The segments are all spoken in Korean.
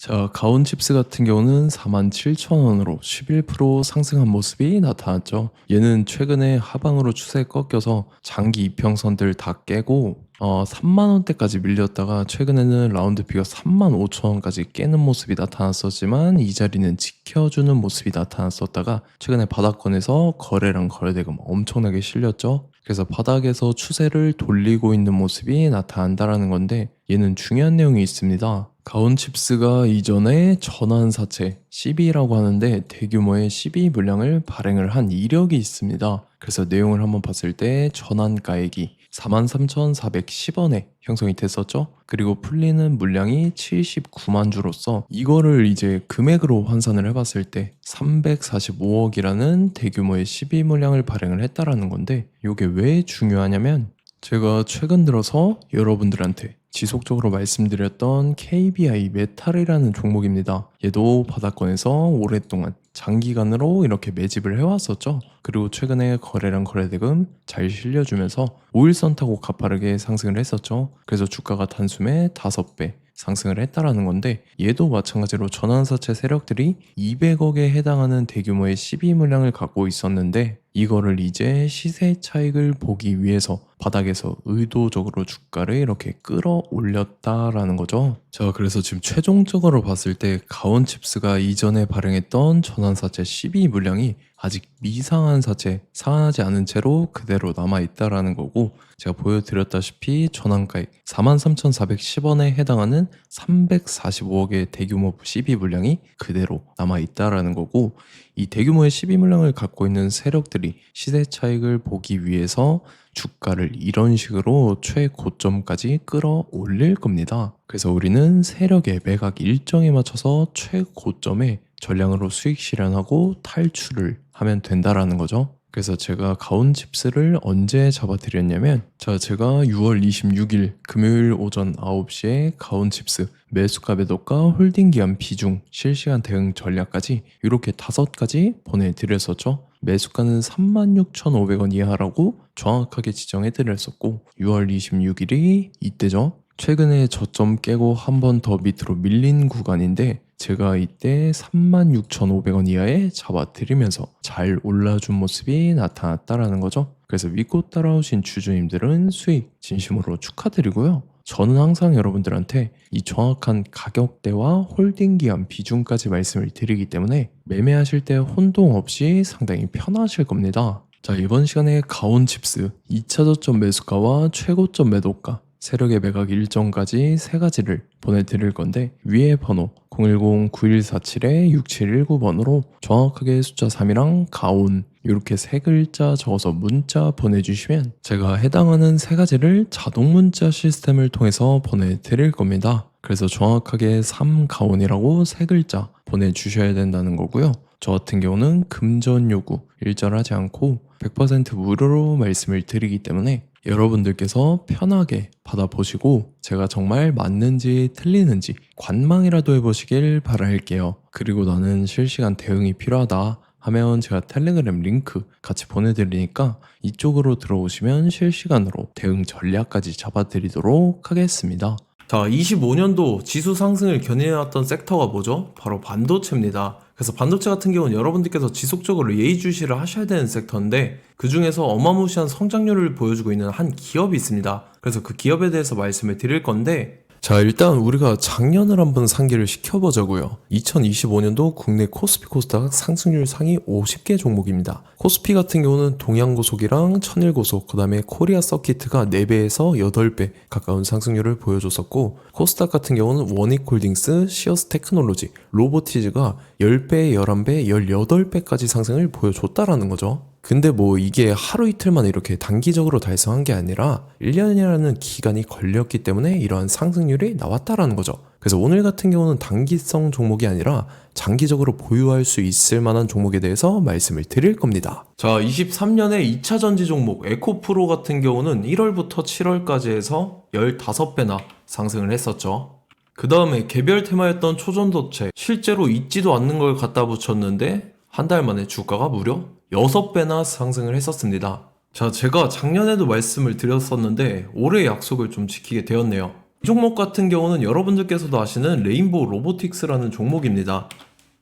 자, 가온칩스 같은 경우는 47,000원으로 11% 상승한 모습이 나타났죠. 얘는 최근에 하방으로 추세 꺾여서 장기 이평선들 다 깨고 3만 원대까지 밀렸다가 최근에는 라운드피가 35,000원까지 깨는 모습이 나타났었지만 이 자리는 지켜주는 모습이 나타났었다가 최근에 바닥권에서 거래량 거래대금 엄청나게 실렸죠. 그래서 바닥에서 추세를 돌리고 있는 모습이 나타난다라는 건데 얘는 중요한 내용이 있습니다. 가온칩스가 이전에 전환사채 CB라고 하는데 대규모의 CB 물량을 발행을 한 이력이 있습니다. 그래서 내용을 한번 봤을 때 전환가액이 43,410원에 형성이 됐었죠. 그리고 풀리는 물량이 79만 주로서 이거를 이제 금액으로 환산을 해봤을 때 345억이라는 대규모의 CB 물량을 발행을 했다라는 건데 이게 왜 중요하냐면 제가 최근 들어서 여러분들한테 지속적으로 말씀드렸던 KBI 메탈이라는 종목입니다. 얘도 바닥권에서 오랫동안 장기간으로 이렇게 매집을 해왔었죠. 그리고 최근에 거래량 거래대금 잘 실려주면서 5일선 타고 가파르게 상승을 했었죠. 그래서 주가가 단숨에 5배 상승을 했다라는 건데 얘도 마찬가지로 전환사채 세력들이 200억에 해당하는 대규모의 CB 물량을 갖고 있었는데 이거를 이제 시세 차익을 보기 위해서 바닥에서 의도적으로 주가를 이렇게 끌어올렸다라는 거죠. 자, 그래서 지금 최종적으로 봤을 때 가온칩스가 이전에 발행했던 전환사채 CB 물량이 아직 미상한 사채, 상환하지 않은 채로 그대로 남아있다라는 거고 제가 보여드렸다시피 전환가액 43,410원에 해당하는 345억의 대규모 CB 물량이 그대로 남아있다라는 거고 이 대규모의 CB 물량을 갖고 있는 세력들이 시세 차익을 보기 위해서 주가를 이런 식으로 최고점까지 끌어올릴 겁니다. 그래서 우리는 세력의 매각 일정에 맞춰서 최고점에 전량으로 수익 실현하고 탈출을 하면 된다라는 거죠. 그래서 제가 가온칩스를 언제 잡아드렸냐면 제가 6월 26일 금요일 오전 9시에 가온칩스 매수가 매도가 홀딩 기한 비중 실시간 대응 전략까지 이렇게 5가지 보내드렸었죠. 매수가는 36,500원 이하라고 정확하게 지정해드렸었고 6월 26일이 이때죠. 최근에 저점 깨고 한 번 더 밑으로 밀린 구간인데 제가 이때 36,500원 이하에 잡아드리면서 잘 올라준 모습이 나타났다라는 거죠. 그래서 믿고 따라오신 주주님들은 수익 진심으로 축하드리고요. 저는 항상 여러분들한테 이 정확한 가격대와 홀딩 기한 비중까지 말씀을 드리기 때문에 매매하실 때 혼동 없이 상당히 편하실 겁니다. 자, 이번 시간에 가온칩스 2차 저점 매수가와 최고점 매도가 세력의 매각 일정까지 3가지를 보내드릴 건데 위에 번호 010-9147-6719번으로 정확하게 숫자 3이랑 가온 이렇게 3글자 적어서 문자 보내주시면 제가 해당하는 3가지를 자동 문자 시스템을 통해서 보내드릴 겁니다. 그래서 정확하게 3가온이라고 3글자 보내주셔야 된다는 거고요. 저 같은 경우는 금전 요구 일절하지 않고 100% 무료로 말씀을 드리기 때문에 여러분들께서 편하게 받아보시고 제가 정말 맞는지 틀리는지 관망이라도 해보시길 바랄게요. 그리고 나는 실시간 대응이 필요하다 하면 제가 텔레그램 링크 같이 보내드리니까 이쪽으로 들어오시면 실시간으로 대응 전략까지 잡아드리도록 하겠습니다. 자, 25년도 지수 상승을 견인해왔던 섹터가 뭐죠? 바로 반도체입니다. 그래서 반도체 같은 경우는 여러분들께서 지속적으로 예의주시를 하셔야 되는 섹터인데 그 중에서 어마무시한 성장률을 보여주고 있는 한 기업이 있습니다. 그래서 그 기업에 대해서 말씀을 드릴 건데 자, 일단 우리가 작년을 한번 상기를 시켜보자고요. 2025년도 국내 코스피 코스닥 상승률 상위 50개 종목입니다. 코스피 같은 경우는 동양고속이랑 천일고속, 그 다음에 코리아 서키트가 4배에서 8배 가까운 상승률을 보여줬었고 코스닥 같은 경우는 원익홀딩스, 시어스 테크놀로지, 로보티즈가 10배, 11배, 18배까지 상승을 보여줬다라는 거죠. 근데 뭐 이게 하루 이틀만 이렇게 단기적으로 달성한 게 아니라 1년이라는 기간이 걸렸기 때문에 이러한 상승률이 나왔다라는 거죠. 그래서 오늘 같은 경우는 단기성 종목이 아니라 장기적으로 보유할 수 있을 만한 종목에 대해서 말씀을 드릴 겁니다. 자, 23년에 2차 전지 종목 에코프로 같은 경우는 1월부터 7월까지 해서 15배나 상승을 했었죠. 그 다음에 개별 테마였던 초전도체 실제로 있지도 않는 걸 갖다 붙였는데 한 달 만에 주가가 무려 6배나 상승을 했었습니다. 자, 제가 작년에도 말씀을 드렸었는데 올해 약속을 좀 지키게 되었네요. 이 종목 같은 경우는 여러분들께서도 아시는 레인보우 로보틱스라는 종목입니다.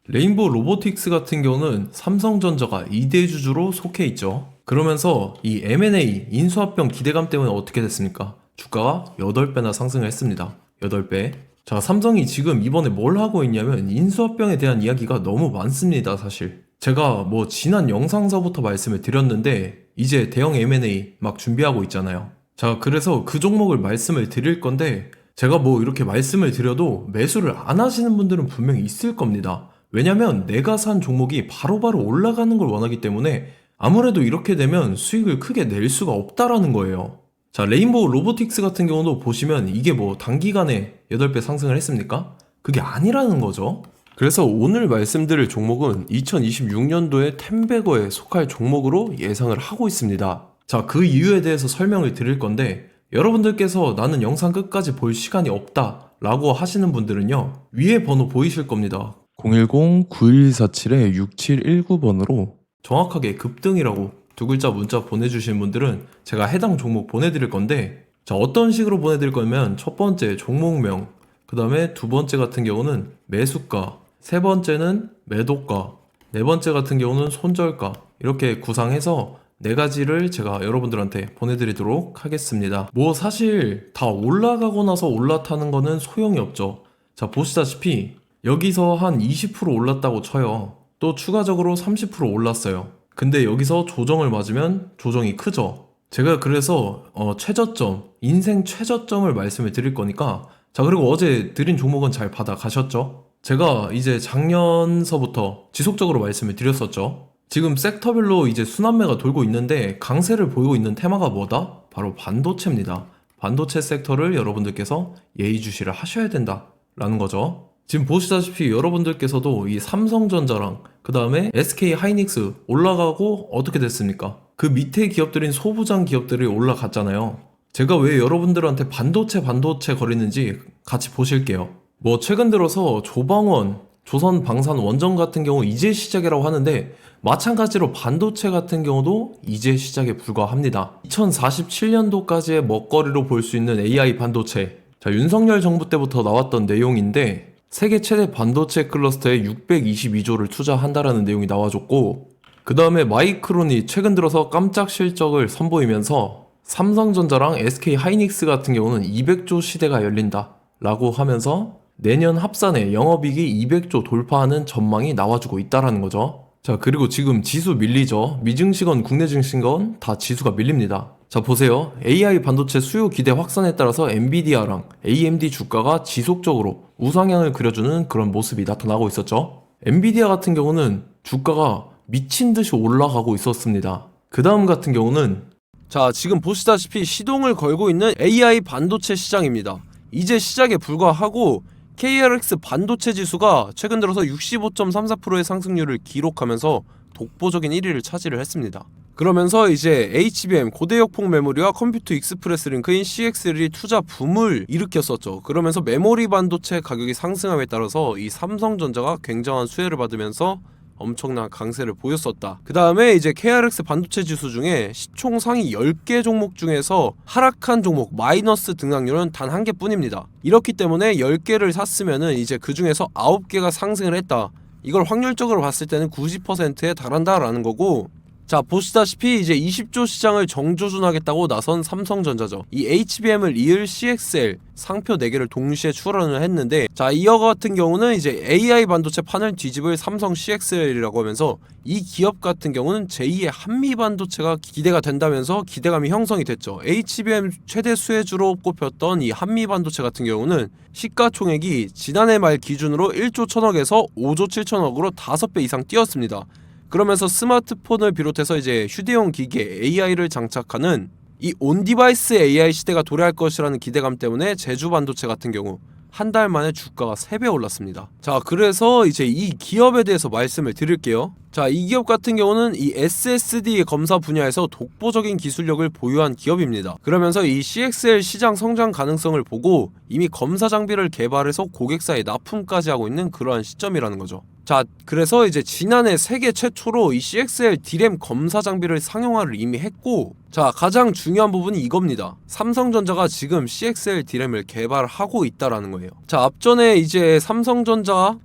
레인보우 로보틱스 같은 경우는 삼성전자가 2대 주주로 속해 있죠. 그러면서 이 M&A 인수합병 기대감 때문에 어떻게 됐습니까? 주가가 8배나 상승을 했습니다. 8배. 자, 삼성이 지금 이번에 뭘 하고 있냐면 인수합병에 대한 이야기가 너무 많습니다, 사실. 제가 뭐 지난 영상서부터 말씀을 드렸는데 이제 대형 M&A 막 준비하고 있잖아요. 자, 그래서 그 종목을 말씀을 드릴 건데 제가 뭐 이렇게 말씀을 드려도 매수를 안 하시는 분들은 분명히 있을 겁니다. 왜냐면 내가 산 종목이 바로바로 올라가는 걸 원하기 때문에 아무래도 이렇게 되면 수익을 크게 낼 수가 없다라는 거예요. 자, 레인보우 로보틱스 같은 경우도 보시면 이게 뭐 단기간에 8배 상승을 했습니까? 그게 아니라는 거죠. 그래서 오늘 말씀드릴 종목은 2026년도에 템베거에 속할 종목으로 예상을 하고 있습니다. 자, 그 이유에 대해서 설명을 드릴 건데 여러분들께서 나는 영상 끝까지 볼 시간이 없다 라고 하시는 분들은요, 위에 번호 보이실 겁니다. 010-9147-6719번으로 정확하게 급등이라고 두 글자 문자 보내주신 분들은 제가 해당 종목 보내드릴 건데, 자, 어떤 식으로 보내드릴 거냐면 첫 번째 종목명, 그 다음에 두 번째 같은 경우는 매수가, 세 번째는 매도가, 네 번째 같은 경우는 손절가, 이렇게 구상해서 네 가지를 제가 여러분들한테 보내드리도록 하겠습니다. 뭐 사실 다 올라가고 나서 올라타는 거는 소용이 없죠. 자, 보시다시피 여기서 한 20% 올랐다고 쳐요. 또 추가적으로 30% 올랐어요. 근데 여기서 조정을 맞으면 조정이 크죠. 제가 그래서 최저점, 인생 최저점을 말씀을 드릴 거니까, 자, 그리고 어제 드린 종목은 잘 받아 가셨죠? 제가 이제 작년서부터 지속적으로 말씀을 드렸었죠. 지금 섹터별로 이제 순환매가 돌고 있는데 강세를 보이고 있는 테마가 뭐다? 바로 반도체입니다. 반도체 섹터를 여러분들께서 예의주시를 하셔야 된다라는 거죠. 지금 보시다시피 여러분들께서도 이 삼성전자랑 그 다음에 SK 하이닉스 올라가고 어떻게 됐습니까? 그 밑에 기업들인 소부장 기업들이 올라갔잖아요. 제가 왜 여러분들한테 반도체 거리는지 같이 보실게요. 뭐 최근 들어서 조방원, 조선방산 원전 같은 경우 이제 시작이라고 하는데 마찬가지로 반도체 같은 경우도 이제 시작에 불과합니다. 2047년도까지의 먹거리로 볼 수 있는 AI 반도체. 자, 윤석열 정부 때부터 나왔던 내용인데 세계 최대 반도체 클러스터에 622조를 투자한다라는 내용이 나와줬고, 그 다음에 마이크론이 최근 들어서 깜짝 실적을 선보이면서 삼성전자랑 SK 하이닉스 같은 경우는 200조 시대가 열린다 라고 하면서 내년 합산에 영업이익이 200조 돌파하는 전망이 나와주고 있다라는 거죠. 자, 그리고 지금 지수 밀리죠. 미증시건 국내 증시건 다 지수가 밀립니다. 자, 보세요. AI 반도체 수요 기대 확산에 따라서 엔비디아랑 AMD 주가가 지속적으로 우상향을 그려주는 그런 모습이 나타나고 있었죠. 엔비디아 같은 경우는 주가가 미친 듯이 올라가고 있었습니다. 그 다음 같은 경우는, 자, 지금 보시다시피 시동을 걸고 있는 AI 반도체 시장입니다. 이제 시작에 불과하고 KRX 반도체 지수가 최근 들어서 65.34%의 상승률을 기록하면서 독보적인 1위를 차지를 했습니다. 그러면서 이제 HBM 고대역폭 메모리와 컴퓨터 익스프레스 링크인 CXL이 투자 붐을 일으켰었죠. 그러면서 메모리 반도체 가격이 상승함에 따라서 이 삼성전자가 굉장한 수혜를 받으면서 엄청난 강세를 보였었다. 그 다음에 이제 KRX 반도체 지수 중에 시총 상위 10개 종목 중에서 하락한 종목 마이너스 등락률은 단 1개뿐입니다. 이렇기 때문에 10개를 샀으면은 이제 그 중에서 9개가 상승을 했다. 이걸 확률적으로 봤을 때는 90%에 달한다라는 거고, 자, 보시다시피 이제 20조 시장을 정조준하겠다고 나선 삼성전자죠. 이 HBM을 이을 CXL 상표 4개를 동시에 출원을 했는데, 자, 이어 같은 경우는 이제 AI 반도체 판을 뒤집을 삼성 CXL이라고 하면서 이 기업 같은 경우는 제2의 한미 반도체가 기대가 된다면서 기대감이 형성이 됐죠. HBM 최대 수혜주로 꼽혔던 이 한미 반도체 같은 경우는 시가총액이 지난해 말 기준으로 1조 1000억에서 5조 7천억으로 5배 이상 뛰었습니다. 그러면서 스마트폰을 비롯해서 이제 휴대용 기기에 AI를 장착하는 이 온디바이스 AI 시대가 도래할 것이라는 기대감 때문에 제주 반도체 같은 경우 한 달 만에 주가가 3배 올랐습니다. 자, 그래서 이제 이 기업에 대해서 말씀을 드릴게요. 자, 이 기업 같은 경우는 이 SSD 검사 분야에서 독보적인 기술력을 보유한 기업입니다. 그러면서 이 CXL 시장 성장 가능성을 보고 이미 검사 장비를 개발해서 고객사에 납품까지 하고 있는 그러한 시점이라는 거죠. 자, 그래서 이제 지난해 세계 최초로 이 CXL D램 검사 장비를 상용화를 이미 했고, 자, 가장 중요한 부분이 이겁니다. 삼성전자가 지금 CXL D램을 개발하고 있다라는 거예요. 자, 앞전에 이제 삼성전자가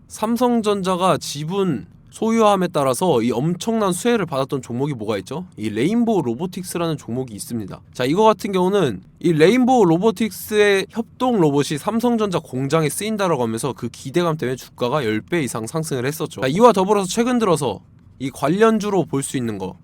지분 소유함에 따라서 이 엄청난 수혜를 받았던 종목이 뭐가 있죠? 이 레인보우 로보틱스라는 종목이 있습니다. 자, 이거 같은 경우는 이 레인보우 로보틱스의 협동 로봇이 삼성전자 공장에 쓰인다라고 하면서 그 기대감 때문에 주가가 10배 이상 상승을 했었죠. 자, 이와 더불어서 최근 들어서 이 관련주로 볼 수 있는 거,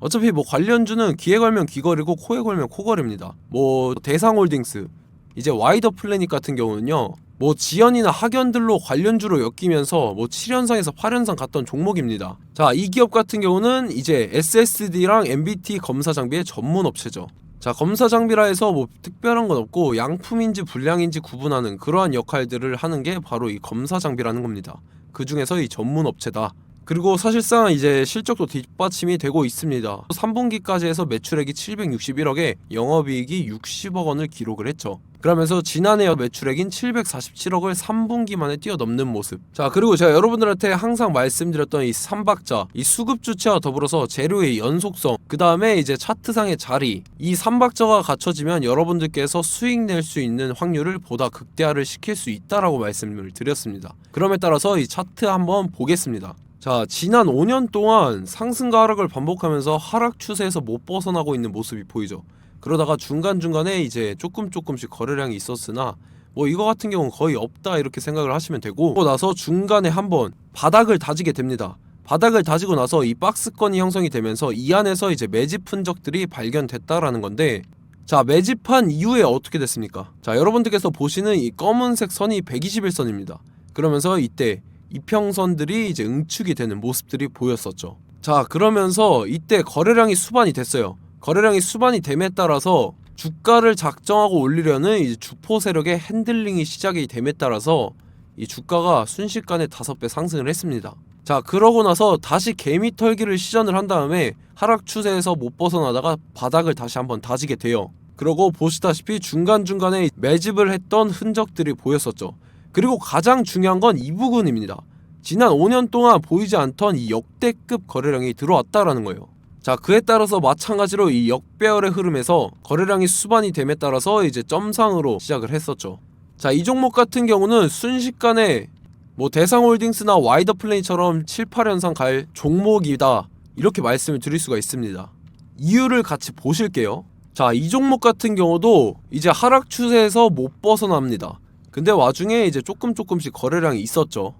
어차피 뭐 관련주는 귀에 걸면 귀걸이고 코에 걸면 코걸이입니다. 뭐 대상홀딩스, 이제 와이더 플래닛 같은 경우는요, 뭐 지연이나 학연들로 관련주로 엮이면서 뭐 7연상에서 8연상 갔던 종목입니다. 자, 이 기업 같은 경우는 이제 SSD랑 MBT 검사 장비의 전문 업체죠. 자, 검사 장비라 해서 뭐 특별한 건 없고 양품인지 불량인지 구분하는 그러한 역할들을 하는 게 바로 이 검사 장비라는 겁니다. 그 중에서 이 전문 업체다. 그리고 사실상 이제 실적도 뒷받침이 되고 있습니다. 3분기까지 해서 매출액이 761억에 영업이익이 60억 원을 기록을 했죠. 그러면서 지난해 매출액인 747억을 3분기 만에 뛰어넘는 모습. 자, 그리고 제가 여러분들한테 항상 말씀드렸던 이 3박자, 이 수급 주체와 더불어서 재료의 연속성, 그 다음에 이제 차트상의 자리, 이 3박자가 갖춰지면 여러분들께서 수익 낼 수 있는 확률을 보다 극대화를 시킬 수 있다라고 말씀을 드렸습니다. 그럼에 따라서 이 차트 한번 보겠습니다. 자, 지난 5년 동안 상승과 하락을 반복하면서 하락 추세에서 못 벗어나고 있는 모습이 보이죠. 그러다가 중간중간에 이제 조금씩 거래량이 있었으나 뭐 이거 같은 경우는 거의 없다 이렇게 생각을 하시면 되고, 그러고 나서 중간에 한번 바닥을 다지게 됩니다. 바닥을 다지고 나서 이 박스권이 형성이 되면서 이 안에서 이제 매집 흔적들이 발견됐다라는 건데, 자, 매집한 이후에 어떻게 됐습니까? 자, 여러분들께서 보시는 이 검은색 선이 121선입니다. 그러면서 이때 이평선들이 이제 응축이 되는 모습들이 보였었죠. 자, 그러면서 이때 거래량이 수반이 됐어요. 거래량이 수반이 됨에 따라서 주가를 작정하고 올리려는 이제 주포 세력의 핸들링이 시작이 됨에 따라서 이 주가가 순식간에 5배 상승을 했습니다. 자, 그러고 나서 다시 개미 털기를 시전을 한 다음에 하락 추세에서 못 벗어나다가 바닥을 다시 한번 다지게 돼요. 그러고 보시다시피 중간중간에 매집을 했던 흔적들이 보였었죠. 그리고 가장 중요한 건 이 부분입니다. 지난 5년 동안 보이지 않던 이 역대급 거래량이 들어왔다라는 거예요. 자, 그에 따라서 마찬가지로 이 역배열의 흐름에서 거래량이 수반이 됨에 따라서 이제 점상으로 시작을 했었죠. 자, 이 종목 같은 경우는 순식간에 뭐 대상홀딩스나 와이더 플레이처럼 7, 8연상 갈 종목이다 이렇게 말씀을 드릴 수가 있습니다. 이유를 같이 보실게요. 자, 이 종목 같은 경우도 이제 하락 추세에서 못 벗어납니다. 근데 와중에 이제 조금씩 거래량이 있었죠.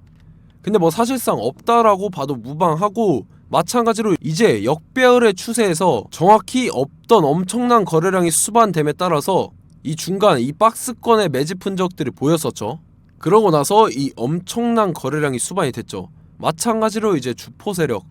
근데 뭐 사실상 없다라고 봐도 무방하고, 마찬가지로 이제 역배열의 추세에서 정확히 없던 엄청난 거래량이 수반됨에 따라서 이 중간 이 박스권의 매집 흔적들이 보였었죠. 그러고 나서 이 엄청난 거래량이 수반이 됐죠. 마찬가지로 이제 주포 세력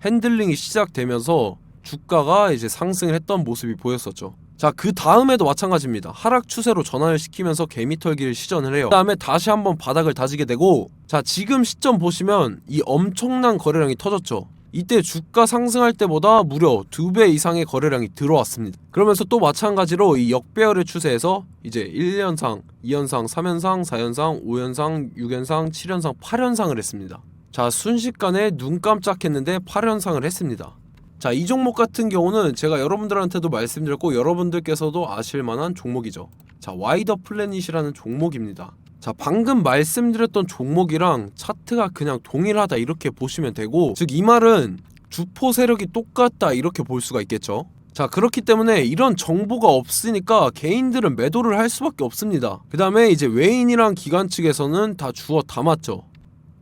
핸들링이 시작되면서 주가가 이제 상승을 했던 모습이 보였었죠. 자, 그 다음에도 마찬가지입니다. 하락 추세로 전환을 시키면서 개미털기를 시전을 해요. 그 다음에 다시 한번 바닥을 다지게 되고, 자, 지금 시점 보시면 이 엄청난 거래량이 터졌죠. 이때 주가 상승할 때보다 무려 2배 이상의 거래량이 들어왔습니다. 그러면서 또 마찬가지로 이 역배열의 추세에서 이제 1연상, 2연상, 3연상, 4연상, 5연상, 6연상, 7연상, 8연상을 했습니다. 자, 순식간에 눈 깜짝했는데 8연상을 했습니다. 자, 이 종목 같은 경우는 제가 여러분들한테도 말씀드렸고 여러분들께서도 아실만한 종목이죠. 자, 와이더 플래닛이라는 종목입니다. 자, 방금 말씀드렸던 종목이랑 차트가 그냥 동일하다 이렇게 보시면 되고, 즉 이 말은 주포 세력이 똑같다 이렇게 볼 수가 있겠죠. 자, 그렇기 때문에 이런 정보가 없으니까 개인들은 매도를 할 수밖에 없습니다. 그 다음에 이제 외인이랑 기관 측에서는 다 주워 담았죠.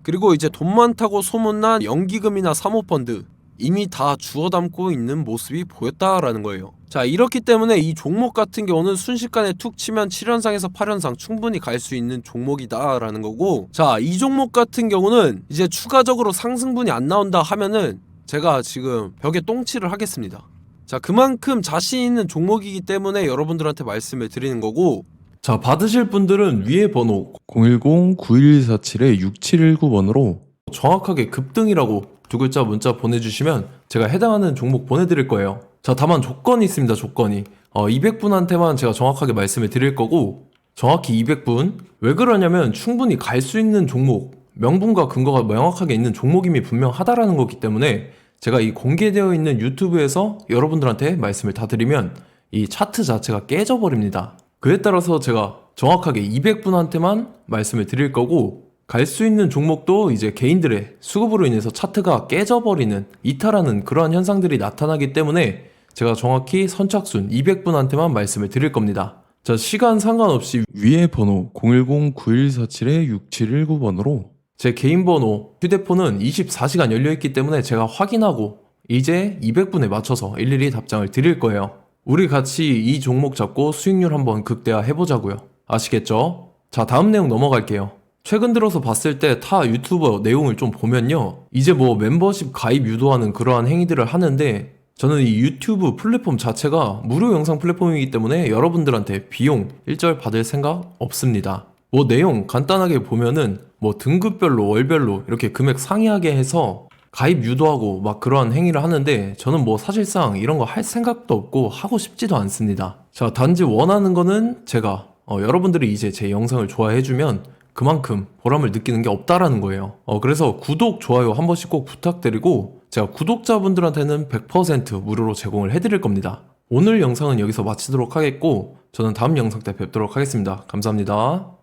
그리고 이제 돈 많다고 소문난 연기금이나 사모펀드 이미 다 주워 담고 있는 모습이 보였다라는 거예요. 자, 이렇기 때문에 이 종목 같은 경우는 순식간에 툭 치면 7연상에서 8연상 충분히 갈 수 있는 종목이다 라는 거고, 자, 이 종목 같은 경우는 이제 추가적으로 상승분이 안 나온다 하면은 제가 지금 벽에 똥칠을 하겠습니다. 자, 그만큼 자신 있는 종목이기 때문에 여러분들한테 말씀을 드리는 거고, 자, 받으실 분들은 위에 번호 010-9147-6719번으로 정확하게 급등이라고 두 글자 문자 보내주시면 제가 해당하는 종목 보내드릴 거예요. 자, 다만 조건이 있습니다. 조건이 200분한테만 제가 정확하게 말씀을 드릴 거고, 정확히 200분. 왜 그러냐면 충분히 갈 수 있는 종목 명분과 근거가 명확하게 있는 종목임이 분명하다라는 거기 때문에 제가 이 공개되어 있는 유튜브에서 여러분들한테 말씀을 다 드리면 이 차트 자체가 깨져버립니다. 그에 따라서 제가 정확하게 200분한테만 말씀을 드릴 거고, 갈 수 있는 종목도 이제 개인들의 수급으로 인해서 차트가 깨져버리는, 이탈하는 그러한 현상들이 나타나기 때문에 제가 정확히 선착순 200분한테만 말씀을 드릴 겁니다. 자, 시간 상관없이 위에 번호 010-9147-6719번으로 제 개인 번호, 휴대폰은 24시간 열려있기 때문에 제가 확인하고 이제 200분에 맞춰서 일일이 답장을 드릴 거예요. 우리 같이 이 종목 잡고 수익률 한번 극대화 해보자고요. 아시겠죠? 자, 다음 내용 넘어갈게요. 최근 들어서 봤을 때 타 유튜버 내용을 좀 보면요, 이제 뭐 멤버십 가입 유도하는 그러한 행위들을 하는데, 저는 이 유튜브 플랫폼 자체가 무료 영상 플랫폼이기 때문에 여러분들한테 비용 일절 받을 생각 없습니다. 뭐 내용 간단하게 보면은 뭐 등급별로 월별로 이렇게 금액 상이하게 해서 가입 유도하고 막 그러한 행위를 하는데, 저는 뭐 사실상 이런 거 할 생각도 없고 하고 싶지도 않습니다. 자, 단지 원하는 거는 제가 여러분들이 이제 제 영상을 좋아해주면 그만큼 보람을 느끼는 게 없다라는 거예요. 그래서 구독, 좋아요 한 번씩 꼭 부탁드리고, 제가 구독자분들한테는 100% 무료로 제공을 해드릴 겁니다. 오늘 영상은 여기서 마치도록 하겠고, 저는 다음 영상 때 뵙도록 하겠습니다. 감사합니다.